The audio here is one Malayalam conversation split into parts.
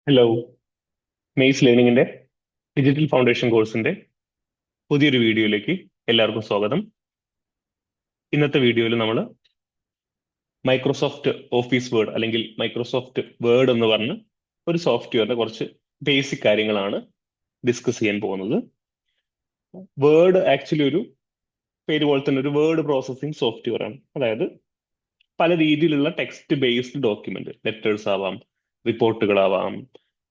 ഹലോ. മെയ്സ് ലേണിംഗിന്റെ ഡിജിറ്റൽ ഫൗണ്ടേഷൻ കോഴ്സിന്റെ പുതിയൊരു വീഡിയോയിലേക്ക് എല്ലാവർക്കും സ്വാഗതം. ഇന്നത്തെ വീഡിയോയിൽ നമ്മൾ മൈക്രോസോഫ്റ്റ് ഓഫീസ് വേർഡ് അല്ലെങ്കിൽ മൈക്രോസോഫ്റ്റ് വേർഡ് എന്ന് പറഞ്ഞ ഒരു സോഫ്റ്റ്വെയറിന്റെ കുറച്ച് ബേസിക് കാര്യങ്ങളാണ് ഡിസ്കസ് ചെയ്യാൻ പോകുന്നത്. വേർഡ് ആക്ച്വലി ഒരു പേര് പോലെ തന്നെ ഒരു വേർഡ് പ്രോസസ്സിംഗ് സോഫ്റ്റ്വെയർ ആണ്. അതായത് പല രീതിയിലുള്ള ടെക്സ്റ്റ് ബേസ്ഡ് ഡോക്യുമെന്റ്, ലെറ്റേഴ്സ് ആവാം, റിപ്പോർട്ടുകളാവാം,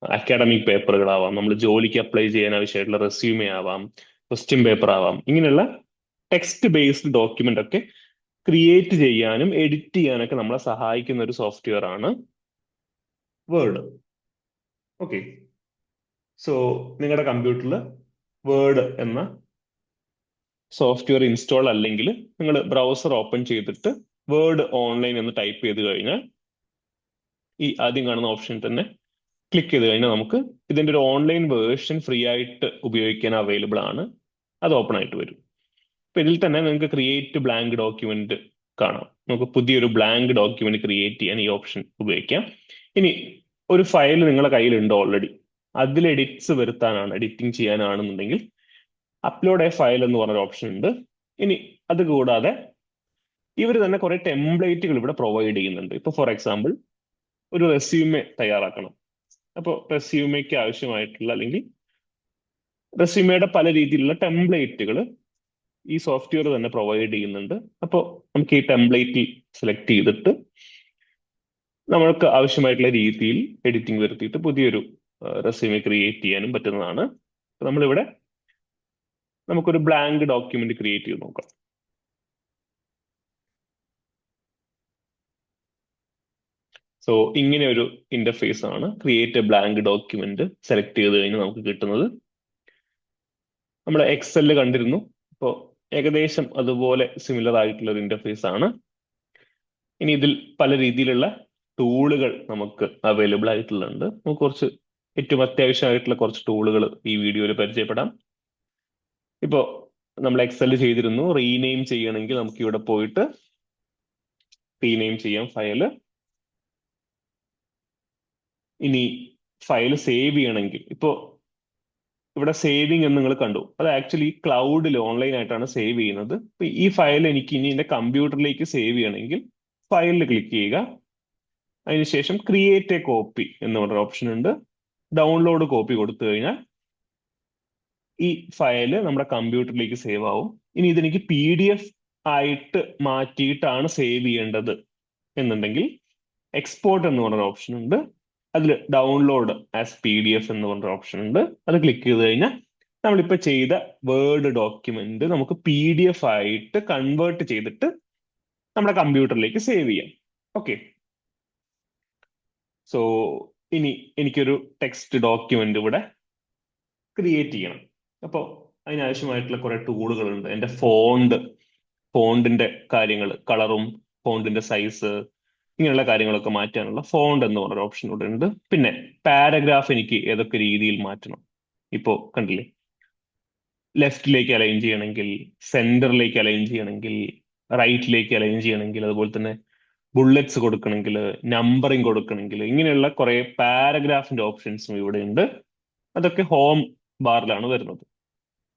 അക്കാഡമിക് പേപ്പറുകളാവാം, നമ്മൾ ജോലിക്ക് അപ്ലൈ ചെയ്യാൻ ആവശ്യമായിട്ടുള്ള റെസ്യൂമേ ആവാം, ക്വസ്റ്റ്യൻ പേപ്പർ ആവാം, ഇങ്ങനെയുള്ള ടെക്സ്റ്റ് ബേസ്ഡ് ഡോക്യുമെന്റ് ഒക്കെ ക്രിയേറ്റ് ചെയ്യാനും എഡിറ്റ് ചെയ്യാനൊക്കെ നമ്മളെ സഹായിക്കുന്ന ഒരു സോഫ്റ്റ്വെയർ ആണ് വേർഡ്. ഓക്കെ, സോ നിങ്ങളുടെ കമ്പ്യൂട്ടറിൽ വേർഡ് എന്ന സോഫ്റ്റ്വെയർ ഇൻസ്റ്റാൾ അല്ലെങ്കിൽ നിങ്ങൾ ബ്രൗസർ ഓപ്പൺ ചെയ്തിട്ട് വേർഡ് ഓൺലൈൻ എന്ന് ടൈപ്പ് ചെയ്ത് കഴിഞ്ഞാൽ ഈ ആദ്യം കാണുന്ന ഓപ്ഷൻ തന്നെ ക്ലിക്ക് ചെയ്ത് കഴിഞ്ഞാൽ നമുക്ക് ഇതിന്റെ ഒരു ഓൺലൈൻ വേർഷൻ ഫ്രീ ആയിട്ട് ഉപയോഗിക്കാൻ അവൈലബിൾ ആണ്. അത് ഓപ്പൺ ആയിട്ട് വരും. അപ്പൊ ഇതിൽ തന്നെ നിങ്ങൾക്ക് ക്രിയേറ്റ് ബ്ലാങ്ക് ഡോക്യുമെന്റ് കാണാം. നമുക്ക് പുതിയൊരു ബ്ലാങ്ക് ഡോക്യുമെന്റ് ക്രിയേറ്റ് ചെയ്യാൻ ഈ ഓപ്ഷൻ ഉപയോഗിക്കാം. ഇനി ഒരു ഫയൽ നിങ്ങളുടെ കയ്യിലുണ്ട് ഓൾറെഡി, അതിൽ എഡിറ്റ്സ് വരുത്താനാണ്, എഡിറ്റിംഗ് ചെയ്യാനാണെന്നുണ്ടെങ്കിൽ അപ്ലോഡ് എ ഫയൽ എന്ന് പറഞ്ഞൊരു ഓപ്ഷൻ ഉണ്ട്. ഇനി അത് കൂടാതെ ഇവർ തന്നെ കുറെ ടെംപ്ലേറ്റുകൾ ഇവിടെ പ്രൊവൈഡ് ചെയ്യുന്നുണ്ട്. ഇപ്പൊ ഫോർ എക്സാമ്പിൾ ഒരു റെസ്യൂമെ തയ്യാറാക്കണം. അപ്പോൾ റെസ്യൂമേക്ക് ആവശ്യമായിട്ടുള്ള അല്ലെങ്കിൽ റെസ്യൂമയുടെ പല രീതിയിലുള്ള ടെംപ്ലേറ്റുകൾ ഈ സോഫ്റ്റ്വെയർ തന്നെ പ്രൊവൈഡ് ചെയ്യുന്നുണ്ട്. അപ്പോൾ നമുക്ക് ഈ ടെംപ്ലേറ്റിൽ സെലക്ട് ചെയ്തിട്ട് നമ്മൾക്ക് ആവശ്യമായിട്ടുള്ള രീതിയിൽ എഡിറ്റിംഗ് വരുത്തിയിട്ട് പുതിയൊരു റെസ്യൂമെ ക്രിയേറ്റ് ചെയ്യാനും പറ്റുന്നതാണ്. നമ്മളിവിടെ നമുക്കൊരു ബ്ലാങ്ക് ഡോക്യുമെന്റ് ക്രിയേറ്റ് ചെയ്ത് നോക്കാം. സോ ഇങ്ങനെ ഒരു ഇന്റർഫേസ് ആണ് create A blank document select ചെയ്ത് കഴിഞ്ഞ് നമുക്ക് കിട്ടുന്നത്. നമ്മൾ എക്സെല് കണ്ടിരുന്നു. ഇപ്പോൾ ഏകദേശം അതുപോലെ സിമിലർ ആയിട്ടുള്ള ഒരു ഇന്റർഫേസ് ആണ്. ഇനി ഇതിൽ പല രീതിയിലുള്ള ടൂളുകൾ നമുക്ക് അവൈലബിൾ ആയിട്ടുള്ളത്. നമുക്ക് കുറച്ച് ഏറ്റവും അത്യാവശ്യമായിട്ടുള്ള കുറച്ച് ടൂളുകൾ ഈ വീഡിയോയിൽ പരിചയപ്പെടാം. ഇപ്പോൾ നമ്മൾ എക്സെൽ ചെയ്തിരുന്നു, റീനെയിം ചെയ്യണമെങ്കിൽ നമുക്ക് ഇവിടെ പോയിട്ട് റീനെയിം ചെയ്യാം ഫയല്. ഇനി ഫയൽ സേവ് ചെയ്യണമെങ്കിൽ ഇപ്പോൾ ഇവിടെ സേവിങ് എന്ന് നിങ്ങൾ കണ്ടു, അത് ആക്ച്വലി ക്ലൗഡിൽ ഓൺലൈൻ ആയിട്ടാണ് സേവ് ചെയ്യുന്നത്. ഇപ്പൊ ഈ ഫയൽ എനിക്ക് ഇനി എന്റെ കമ്പ്യൂട്ടറിലേക്ക് സേവ് ചെയ്യണമെങ്കിൽ ഫയലിൽ ക്ലിക്ക് ചെയ്യുക. അതിനുശേഷം ക്രിയേറ്റ് എ കോപ്പി എന്ന് പറഞ്ഞ ഓപ്ഷൻ ഉണ്ട്. ഡൗൺലോഡ് കോപ്പി കൊടുത്തു കഴിഞ്ഞാൽ ഈ ഫയല് നമ്മുടെ കമ്പ്യൂട്ടറിലേക്ക് സേവ് ആവും. ഇനി ഇതെനിക്ക് PDF ആയിട്ട് മാറ്റിയിട്ടാണ് സേവ് ചെയ്യേണ്ടത് എന്നുണ്ടെങ്കിൽ എക്സ്പോർട്ട് എന്ന് പറഞ്ഞ ഓപ്ഷൻ ഉണ്ട്. അതിൽ ഡൗൺലോഡ് ആസ് PDF എന്ന് പറഞ്ഞ ഓപ്ഷൻ ഉണ്ട്. അത് ക്ലിക്ക് ചെയ്ത് കഴിഞ്ഞാൽ നമ്മളിപ്പോൾ ചെയ്ത വേർഡ് ഡോക്യുമെന്റ് നമുക്ക് PDF ആയിട്ട് കൺവേർട്ട് ചെയ്തിട്ട് നമ്മുടെ കമ്പ്യൂട്ടറിലേക്ക് സേവ് ചെയ്യാം. ഓക്കെ, സോ ഇനി എനിക്കൊരു ടെക്സ്റ്റ് ഡോക്യുമെന്റ് ഇവിടെ ക്രിയേറ്റ് ചെയ്യണം. അപ്പോൾ അതിനാവശ്യമായിട്ടുള്ള കുറെ ടൂളുകളുണ്ട്. എൻ്റെ ഫോണ്ടിന്റെ കാര്യങ്ങൾ, കളറും ഫോണ്ടിന്റെ സൈസ്, ഇങ്ങനെയുള്ള കാര്യങ്ങളൊക്കെ മാറ്റാനുള്ള ഫോണ്ട് എന്ന് പറഞ്ഞൊരു ഓപ്ഷൻ ഇവിടെ ഉണ്ട്. പിന്നെ പാരഗ്രാഫ് എനിക്ക് ഏതൊക്കെ രീതിയിൽ മാറ്റണം. ഇപ്പോ കണ്ടില്ലേ, ലെഫ്റ്റിലേക്ക് അലൈൻ ചെയ്യണമെങ്കിൽ, സെന്ററിലേക്ക് അലൈൻ ചെയ്യണമെങ്കിൽ, റൈറ്റിലേക്ക് അലൈൻ ചെയ്യണമെങ്കിൽ, അതുപോലെ തന്നെ ബുള്ളറ്റ്സ് കൊടുക്കണമെങ്കിൽ, നമ്പറിങ് കൊടുക്കണമെങ്കിൽ, ഇങ്ങനെയുള്ള കുറെ പാരഗ്രാഫിന്റെ ഓപ്ഷൻസും ഇവിടെ ഉണ്ട്. അതൊക്കെ ഹോം ബാറിലാണ് വരുന്നത്,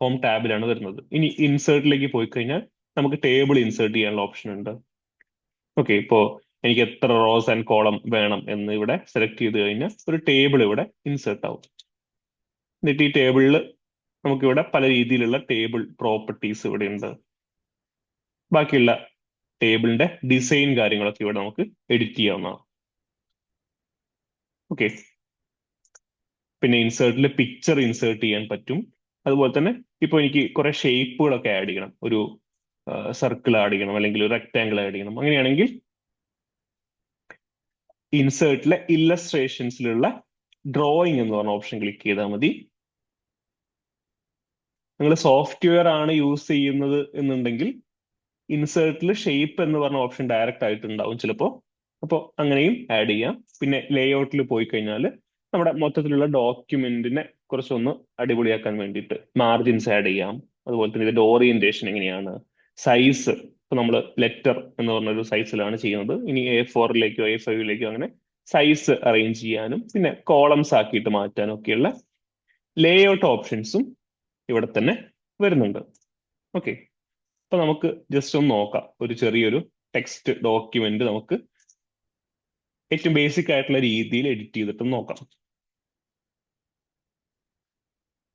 ഹോം ടാബിലാണ് വരുന്നത്. ഇനി ഇൻസേർട്ടിലേക്ക് പോയി കഴിഞ്ഞാൽ നമുക്ക് ടേബിൾ ഇൻസേർട്ട് ചെയ്യാനുള്ള ഓപ്ഷൻ ഉണ്ട്. ഓക്കെ, ഇപ്പോ എനിക്ക് എത്ര റോസ് ആൻഡ് കോളം വേണം എന്ന് ഇവിടെ സെലക്ട് ചെയ്ത് കഴിഞ്ഞാൽ ഒരു ടേബിൾ ഇവിടെ ഇൻസേർട്ട് ആവും. എന്നിട്ട് ഈ ടേബിളിൽ നമുക്കിവിടെ പല രീതിയിലുള്ള ടേബിൾ പ്രോപ്പർട്ടീസ് ഇവിടെ ഉണ്ട്. ബാക്കിയുള്ള ടേബിളിന്റെ ഡിസൈൻ കാര്യങ്ങളൊക്കെ ഇവിടെ നമുക്ക് എഡിറ്റ് ചെയ്യാവുന്നതാണ്. ഓക്കെ, പിന്നെ ഇൻസേർട്ടിൽ പിക്ചർ ഇൻസേർട്ട് ചെയ്യാൻ പറ്റും. അതുപോലെ തന്നെ ഇപ്പൊ എനിക്ക് കുറെ ഷേപ്പുകളൊക്കെ ആഡ് ചെയ്യണം, ഒരു സർക്കിൾ ആഡ് ചെയ്യണം അല്ലെങ്കിൽ ഒരു റെക്ടാങ്കിൾ ആഡ് ചെയ്യണം. അങ്ങനെയാണെങ്കിൽ ഇൻസേർട്ടിലെ ഇല്ലസ്ട്രേഷൻസിലുള്ള ഡ്രോയിങ് എന്ന് പറഞ്ഞ ഓപ്ഷൻ ക്ലിക്ക് ചെയ്താൽ മതി. നിങ്ങൾ സോഫ്റ്റ്വെയർ ആണ് യൂസ് ചെയ്യുന്നത് എന്നുണ്ടെങ്കിൽ ഇൻസേർട്ടിൽ ഷേപ്പ് എന്ന് പറഞ്ഞ ഓപ്ഷൻ ഡയറക്റ്റ് ആയിട്ട് ഉണ്ടാവും ചിലപ്പോൾ. അപ്പോൾ അങ്ങനെയും ആഡ് ചെയ്യാം. പിന്നെ ലേഔട്ടിൽ പോയി കഴിഞ്ഞാൽ നമ്മുടെ മൊത്തത്തിലുള്ള ഡോക്യുമെന്റിനെ കുറച്ചൊന്ന് അടിപൊളിയാക്കാൻ വേണ്ടിയിട്ട് മാർജിൻസ് ആഡ് ചെയ്യാം. അതുപോലെ തന്നെ ഇതിന്റെ ഓറിയന്റേഷൻ എങ്ങനെയാണ്, സൈസ്. ഇപ്പൊ നമ്മൾ ലെറ്റർ എന്ന് പറഞ്ഞൊരു സൈസിലാണ് ചെയ്യുന്നത്. ഇനി A4-ലേക്കോ A5-ലേക്കോ അങ്ങനെ സൈസ് അറേഞ്ച് ചെയ്യാനും പിന്നെ കോളംസ് ആക്കിയിട്ട് മാറ്റാനും ഒക്കെയുള്ള ലേഔട്ട് ഓപ്ഷൻസും ഇവിടെ തന്നെ വരുന്നുണ്ട്. ഓക്കെ, അപ്പൊ നമുക്ക് ജസ്റ്റ് ഒന്ന് നോക്കാം. ഒരു ചെറിയൊരു ടെക്സ്റ്റ് ഡോക്യുമെന്റ് നമുക്ക് ഏറ്റവും ബേസിക് ആയിട്ടുള്ള രീതിയിൽ എഡിറ്റ് ചെയ്തിട്ട് നോക്കാം.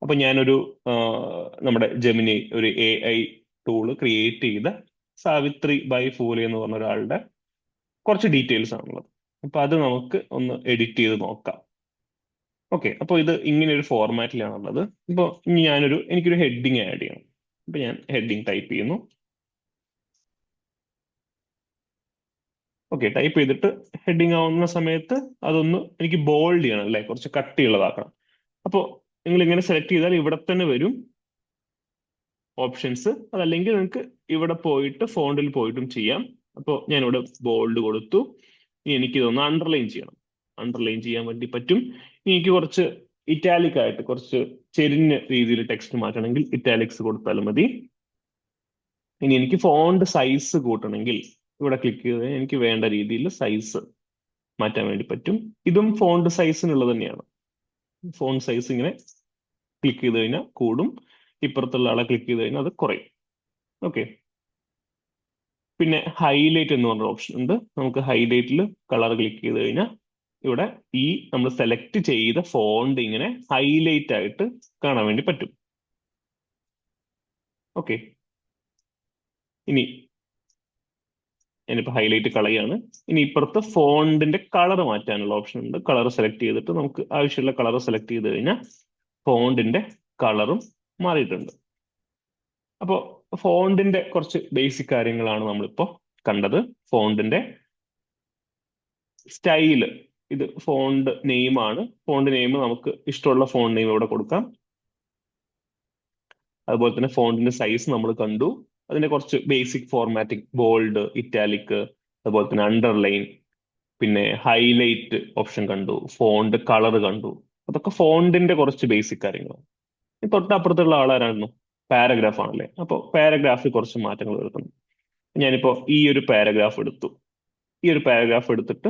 അപ്പൊ ഞാനൊരു നമ്മുടെ ജെമിനി ഒരു AI ടൂള് ക്രിയേറ്റ് ചെയ്ത സാവിത്രി ബൈ ഫൂലെ എന്ന് പറഞ്ഞ ഒരാളുടെ കുറച്ച് ഡീറ്റെയിൽസ് ആണുള്ളത്. അപ്പൊ അത് നമുക്ക് ഒന്ന് എഡിറ്റ് ചെയ്ത് നോക്കാം. ഓക്കെ, അപ്പോൾ ഇത് ഇങ്ങനെ ഒരു ഫോർമാറ്റിലാണുള്ളത്. ഇപ്പോൾ ഇനി എനിക്കൊരു ഹെഡിങ് ആഡ് ചെയ്യണം. അപ്പൊ ഞാൻ ഹെഡിങ് ടൈപ്പ് ചെയ്യുന്നു. ഓക്കെ, ടൈപ്പ് ചെയ്തിട്ട് ഹെഡിങ് ആവുന്ന സമയത്ത് അതൊന്ന് എനിക്ക് ബോൾഡ് ചെയ്യണം അല്ലേ, കുറച്ച് കട്ടിയുള്ളതാക്കണം. അപ്പോൾ നിങ്ങൾ ഇങ്ങനെ സെലക്ട് ചെയ്താൽ ഇവിടെ തന്നെ വരും ഓപ്ഷൻസ്. അതല്ലെങ്കിൽ നിങ്ങൾക്ക് ഇവിടെ പോയിട്ട് ഫോണ്ടിൽ പോയിട്ടും ചെയ്യാം. അപ്പോൾ ഞാൻ ഇവിടെ ബോൾഡ് കൊടുത്തു. ഇനി എനിക്കിതൊന്ന് അണ്ടർലൈൻ ചെയ്യണം. അണ്ടർലൈൻ ചെയ്യാൻ വേണ്ടി പറ്റും. എനിക്ക് കുറച്ച് ഇറ്റാലിക് ആയിട്ട് കുറച്ച് ചെരിഞ്ഞ രീതിയിൽ ടെക്സ്റ്റ് മാറ്റണമെങ്കിൽ ഇറ്റാലിക്സ് കൊടുത്താലും മതി. ഇനി എനിക്ക് ഫോണ്ട് സൈസ് കൂട്ടണമെങ്കിൽ ഇവിടെ ക്ലിക്ക് ചെയ്ത് എനിക്ക് വേണ്ട രീതിയിൽ സൈസ് മാറ്റാൻ വേണ്ടി പറ്റും. ഇതും ഫോണ്ട് സൈസിനുള്ളത് തന്നെയാണ്. ഫോണ്ട് സൈസ് ഇങ്ങനെ ക്ലിക്ക് ചെയ്ത് കഴിഞ്ഞാൽ കൂടും, ഇപ്പുറത്തുള്ള ആളെ ക്ലിക്ക് ചെയ്ത് കഴിഞ്ഞാൽ അത് കുറയും. ഓക്കെ, പിന്നെ ഹൈലൈറ്റ് എന്ന് പറഞ്ഞ ഓപ്ഷൻ ഉണ്ട്. നമുക്ക് ഹൈലൈറ്റിൽ കളർ ക്ലിക്ക് ചെയ്ത് കഴിഞ്ഞാൽ ഇവിടെ ഈ നമ്മൾ സെലക്ട് ചെയ്ത ഫോണ്ട് ഇങ്ങനെ ഹൈലൈറ്റ് ആയിട്ട് കാണാൻ വേണ്ടി പറ്റും. ഓക്കെ, ഇനി ഞാനിപ്പോൾ ഹൈലൈറ്റ് കളയാണ്. ഇനി ഇപ്പുറത്ത് ഫോണ്ടിന്റെ കളർ മാറ്റാനുള്ള ഓപ്ഷൻ ഉണ്ട്. കളർ സെലക്ട് ചെയ്തിട്ട് നമുക്ക് ആവശ്യമുള്ള കളർ സെലക്ട് ചെയ്ത് കഴിഞ്ഞാൽ ഫോണ്ടിന്റെ കളറും മാറിയിട്ടുണ്ട്. അപ്പോൾ ഫോണ്ടിന്റെ കുറച്ച് ബേസിക് കാര്യങ്ങളാണ് നമ്മളിപ്പോൾ കണ്ടത്. ഫോണ്ടിന്റെ സ്റ്റൈല്, ഇത് ഫോണ്ട് നെയിം ആണ്. ഫോണ്ട് നെയിം നമുക്ക് ഇഷ്ടമുള്ള ഫോണ്ട് നെയിം ഇവിടെ കൊടുക്കാം. അതുപോലെ തന്നെ ഫോണ്ടിന്റെ സൈസ് നമ്മൾ കണ്ടു. അതിന്റെ കുറച്ച് ബേസിക് ഫോർമാറ്റിംഗ്, ബോൾഡ്, ഇറ്റാലിക്, അതുപോലെ തന്നെ അണ്ടർലൈൻ, പിന്നെ ഹൈലൈറ്റ് ഓപ്ഷൻ കണ്ടു, ഫോണ്ട് കളർ കണ്ടു. അതൊക്കെ ഫോണ്ടിന്റെ കുറച്ച് ബേസിക് കാര്യങ്ങളാണ്. തൊട്ടപ്പുറത്തുള്ള ആളാരായിരുന്നു? പാരഗ്രാഫ് ആണല്ലേ. അപ്പോൾ പാരഗ്രാഫിൽ കുറച്ച് മാറ്റങ്ങൾ വരുത്തണം. ഞാനിപ്പോ ഈ ഒരു പാരഗ്രാഫ് എടുത്തു. ഈ ഒരു പാരഗ്രാഫ് എടുത്തിട്ട്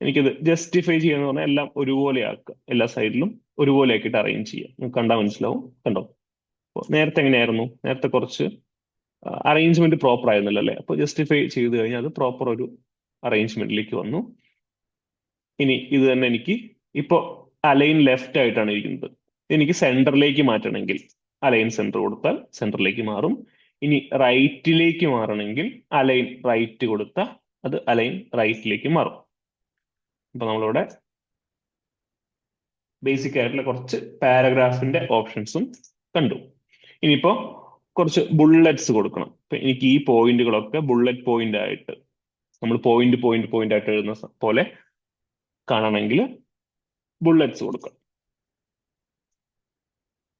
എനിക്കത് ജസ്റ്റിഫൈ ചെയ്യാന്ന് പറഞ്ഞാൽ എല്ലാം ഒരുപോലെ ആക്കുക, എല്ലാ സൈഡിലും ഒരുപോലെ ആക്കിയിട്ട് അറേഞ്ച് ചെയ്യുക. നിങ്ങൾക്ക് കണ്ടാൽ മനസ്സിലാവും. കണ്ടോ? അപ്പോൾ നേരത്തെ എങ്ങനെയായിരുന്നു? നേരത്തെ കുറച്ച് അറേഞ്ച്മെന്റ് പ്രോപ്പർ ആയിരുന്നല്ലോ അല്ലേ. അപ്പോൾ ജസ്റ്റിഫൈ ചെയ്ത് കഴിഞ്ഞാൽ അത് പ്രോപ്പർ ഒരു അറേഞ്ച്മെന്റിലേക്ക് വന്നു. ഇനി ഇത് തന്നെ എനിക്ക് ഇപ്പോ അലൈൻ ലെഫ്റ്റ് ആയിട്ടാണ് ഇരിക്കുന്നത്. എനിക്ക് സെന്ററിലേക്ക് മാറ്റണമെങ്കിൽ അലൈൻ സെന്റർ കൊടുത്താൽ സെന്ററിലേക്ക് മാറും. ഇനി റൈറ്റിലേക്ക് മാറണമെങ്കിൽ അലൈൻ റൈറ്റ് കൊടുത്താൽ അത് അലൈൻ റൈറ്റിലേക്ക് മാറും. അപ്പൊ നമ്മളിവിടെ ബേസിക് ആയിട്ടുള്ള കുറച്ച് പാരഗ്രാഫിന്റെ ഓപ്ഷൻസും കണ്ടു. ഇനിയിപ്പോ കുറച്ച് ബുള്ളറ്റ്സ് കൊടുക്കണം. ഇപ്പൊ എനിക്ക് ഈ പോയിന്റുകളൊക്കെ ബുള്ളറ്റ് പോയിന്റ് ആയിട്ട്, നമ്മൾ പോയിന്റ് ആയിട്ട് എഴുതുന്ന പോലെ കാണണമെങ്കിൽ ബുള്ളറ്റ്സ് കൊടുക്കാം.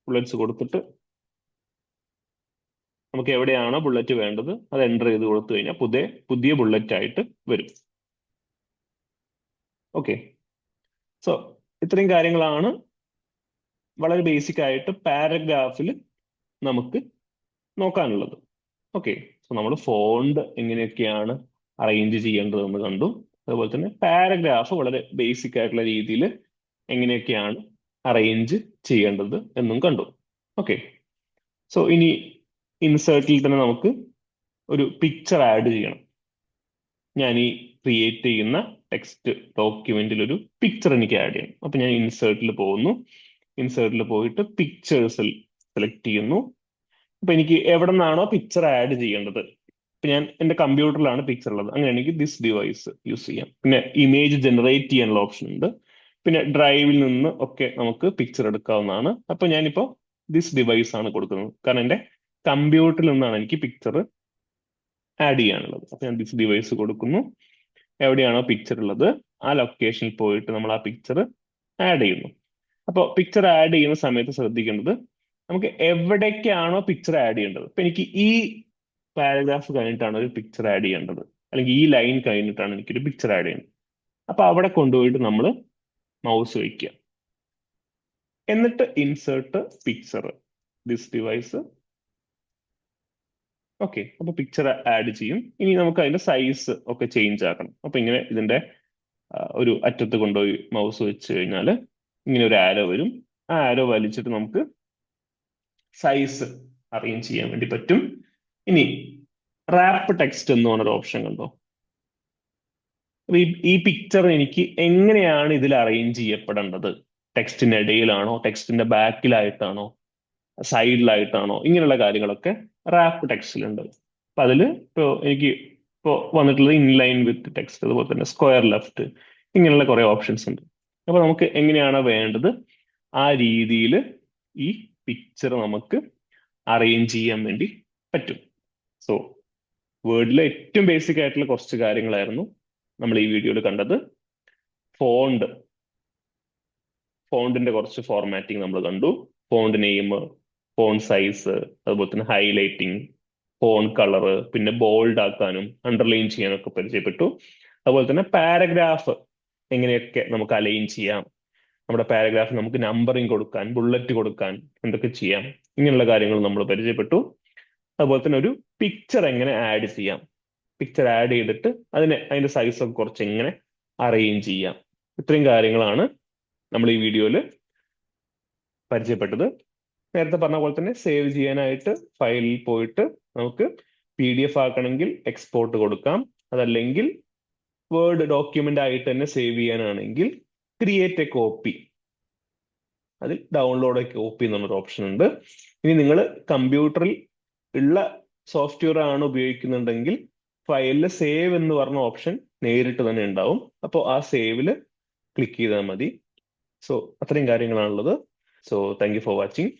ബുള്ളറ്റ്സ് കൊടുത്തിട്ട് നമുക്ക് എവിടെയാണോ ബുള്ളറ്റ് വേണ്ടത് അത് എൻ്റർ ചെയ്ത് കൊടുത്തു കഴിഞ്ഞാൽ പുതിയ ബുള്ളറ്റ് ആയിട്ട് വരും. ഓക്കെ, സോ ഇത്രയും കാര്യങ്ങളാണ് വളരെ ബേസിക് ആയിട്ട് പാരഗ്രാഫിൽ നമുക്ക് നോക്കാനുള്ളത്. ഓക്കെ, സോ നമ്മൾ ഫോണ്ട് എങ്ങനെയൊക്കെയാണ് അറേഞ്ച് ചെയ്യേണ്ടതെന്ന് കണ്ടു. അതുപോലെ തന്നെ പാരഗ്രാഫ് വളരെ ബേസിക് ആയിട്ടുള്ള രീതിയിൽ എങ്ങനെയൊക്കെയാണ് അറേഞ്ച് ചെയ്യേണ്ടത് എന്നും കണ്ടു. ഓക്കെ, സോ ഇനി ഇൻസേർട്ടിൽ തന്നെ നമുക്ക് ഒരു പിക്ചർ ആഡ് ചെയ്യണം. ഞാൻ ഈ ക്രിയേറ്റ് ചെയ്യുന്ന ടെക്സ്റ്റ് ഡോക്യുമെന്റിൽ ഒരു പിക്ചർ എനിക്ക് ആഡ് ചെയ്യണം. അപ്പൊ ഞാൻ ഇൻസേർട്ടിൽ പോകുന്നു. ഇൻസേർട്ടിൽ പോയിട്ട് പിക്ചേഴ്സിൽ സെലക്ട് ചെയ്യുന്നു. അപ്പൊ എനിക്ക് എവിടെ നിന്നാണോ പിക്ചർ ആഡ് ചെയ്യേണ്ടത്, ഇപ്പൊ ഞാൻ എന്റെ കമ്പ്യൂട്ടറിലാണ് പിക്ചർ ഉള്ളത്, അങ്ങനെയാണെങ്കിൽ ദിസ് ഡിവൈസ് യൂസ് ചെയ്യാം. പിന്നെ ഇമേജ് ജനറേറ്റ് ചെയ്യാനുള്ള ഓപ്ഷൻ ഉണ്ട്. പിന്നെ ഡ്രൈവിൽ നിന്ന് ഒക്കെ നമുക്ക് പിക്ചർ എടുക്കാവുന്നതാണ്. അപ്പൊ ഞാനിപ്പോ ദിസ് ഡിവൈസ് ആണ് കൊടുക്കുന്നത്, കാരണം എന്റെ കമ്പ്യൂട്ടറിൽ നിന്നാണ് എനിക്ക് പിക്ചർ ആഡ് ചെയ്യാനുള്ളത്. അപ്പൊ ഞാൻ ദിസ് ഡിവൈസ് കൊടുക്കുന്നു. എവിടെയാണോ പിക്ചർ ഉള്ളത് ആ ലൊക്കേഷനിൽ പോയിട്ട് നമ്മൾ ആ പിക്ചർ ആഡ് ചെയ്യുന്നു. അപ്പോൾ പിക്ചർ ആഡ് ചെയ്യുന്ന സമയത്ത് ശ്രദ്ധിക്കേണ്ടത്, നമുക്ക് എവിടേക്കാണോ പിക്ചർ ആഡ് ചെയ്യേണ്ടത്. ഇപ്പൊ എനിക്ക് ഈ പാരഗ്രാഫ് കഴിഞ്ഞിട്ടാണ് ഒരു പിക്ചർ ആഡ് ചെയ്യേണ്ടത്, അല്ലെങ്കിൽ ഈ ലൈൻ കഴിഞ്ഞിട്ടാണ് എനിക്കൊരു പിക്ചർ ആഡ് ചെയ്യേണ്ടത്. അപ്പൊ അവിടെ കൊണ്ടുപോയിട്ട് നമ്മൾ മൗസ് വയ്ക്കുക. എന്നിട്ട് insert picture, this device. Okay, അപ്പൊ പിക്ചർ ആഡ് ചെയ്യും. ഇനി നമുക്ക് അതിന്റെ സൈസ് ഒക്കെ ചേഞ്ച് ആക്കണം. അപ്പൊ ഇങ്ങനെ ഇതിന്റെ ഒരു അറ്റത്ത് കൊണ്ടുപോയി മൗസ് വെച്ച് കഴിഞ്ഞാൽ ഇങ്ങനെ ഒരു ആരോ വരും. ആ ആരോ വലിച്ചിട്ട് നമുക്ക് സൈസ് അറേഞ്ച് ചെയ്യാൻ വേണ്ടി പറ്റും. ഇനി റാപ്പ് ടെക്സ്റ്റ് എന്ന് പറഞ്ഞൊരു ഓപ്ഷൻ കണ്ടോ? അപ്പൊ ഈ പിക്ചർ എനിക്ക് എങ്ങനെയാണ് ഇതിൽ അറേഞ്ച് ചെയ്യപ്പെടേണ്ടത്? ടെക്സ്റ്റിന്റെ ഇടയിലാണോ, ടെക്സ്റ്റിന്റെ ബാക്കിലായിട്ടാണോ, സൈഡിലായിട്ടാണോ, ഇങ്ങനെയുള്ള കാര്യങ്ങളൊക്കെ റാപ്പ് ടെക്സ്റ്റിലുണ്ട്. അപ്പൊ അതില് എനിക്ക് ഇപ്പോ വന്നിട്ടുള്ളത് ഇൻലൈൻ വിത്ത് ടെക്സ്റ്റ്, അതുപോലെ തന്നെ സ്ക്വയർ ലെഫ്റ്റ്, ഇങ്ങനെയുള്ള കുറെ ഓപ്ഷൻസ് ഉണ്ട്. അപ്പൊ നമുക്ക് എങ്ങനെയാണോ വേണ്ടത് ആ രീതിയിൽ ഈ പിക്ചർ നമുക്ക് അറേഞ്ച് ചെയ്യാൻ വേണ്ടി പറ്റും. സോ വേർഡിലെ ഏറ്റവും ബേസിക് ആയിട്ടുള്ള കുറച്ച് കാര്യങ്ങളായിരുന്നു നമ്മൾ ഈ വീഡിയോയിൽ കണ്ടത്. ഫോണ്ടിന്റെ കുറച്ച് ഫോർമാറ്റിംഗ് നമ്മൾ കണ്ടു. ഫോണ്ട് നെയിം, ഫോണ്ട് സൈസ്, അതുപോലെ തന്നെ ഹൈലൈറ്റിംഗ്, ഫോണ്ട് കളറ്, പിന്നെ ബോൾഡ് ആക്കാനും അണ്ടർലൈൻ ചെയ്യാനൊക്കെ പരിചയപ്പെട്ടു. അതുപോലെ തന്നെ പാരഗ്രാഫ് എങ്ങനെയൊക്കെ നമുക്ക് അലൈൻ ചെയ്യാം, നമ്മുടെ പാരഗ്രാഫ് നമുക്ക് നമ്പറിങ് കൊടുക്കാൻ, ബുള്ളറ്റ് കൊടുക്കാൻ എന്തൊക്കെ ചെയ്യാം, ഇങ്ങനെയുള്ള കാര്യങ്ങൾ നമ്മൾ പരിചയപ്പെട്ടു. അതുപോലെ തന്നെ ഒരു പിക്ചർ എങ്ങനെ ആഡ് ചെയ്യാം, പിക്ചർ ആഡ് ചെയ്തിട്ട് അതിന്റെ സൈസ് ഒക്കെ കുറച്ച് എങ്ങനെ അറേഞ്ച് ചെയ്യാം, ഇത്രയും കാര്യങ്ങളാണ് നമ്മൾ ഈ വീഡിയോയിൽ പരിചയപ്പെട്ടത്. നേരത്തെ പറഞ്ഞ പോലെ തന്നെ സേവ് ചെയ്യാനായിട്ട് ഫയലിൽ പോയിട്ട് നമുക്ക് PDF ആക്കണമെങ്കിൽ എക്സ്പോർട്ട് കൊടുക്കാം. അതല്ലെങ്കിൽ വേർഡ് ഡോക്യുമെന്റ് ആയിട്ട് തന്നെ സേവ് ചെയ്യാനാണെങ്കിൽ ക്രിയേറ്റ് എ കോപ്പി, അതിൽ ഡൗൺലോഡ് എ കോപ്പി എന്നുള്ളൊരു ഓപ്ഷൻ ഉണ്ട്. ഇനി നിങ്ങൾ കമ്പ്യൂട്ടറിൽ ഉള്ള സോഫ്റ്റ്വെയർ ആണ് ഉപയോഗിക്കുന്നുണ്ടെങ്കിൽ ഫയലിൽ സേവ് എന്ന് പറഞ്ഞ ഓപ്ഷൻ നേരിട്ട് തന്നെ ഉണ്ടാവും. അപ്പോൾ ആ സേവില് ക്ലിക്ക് ചെയ്താൽ മതി. സോ അത്രയും കാര്യങ്ങളാണുള്ളത്. So thank you for watching.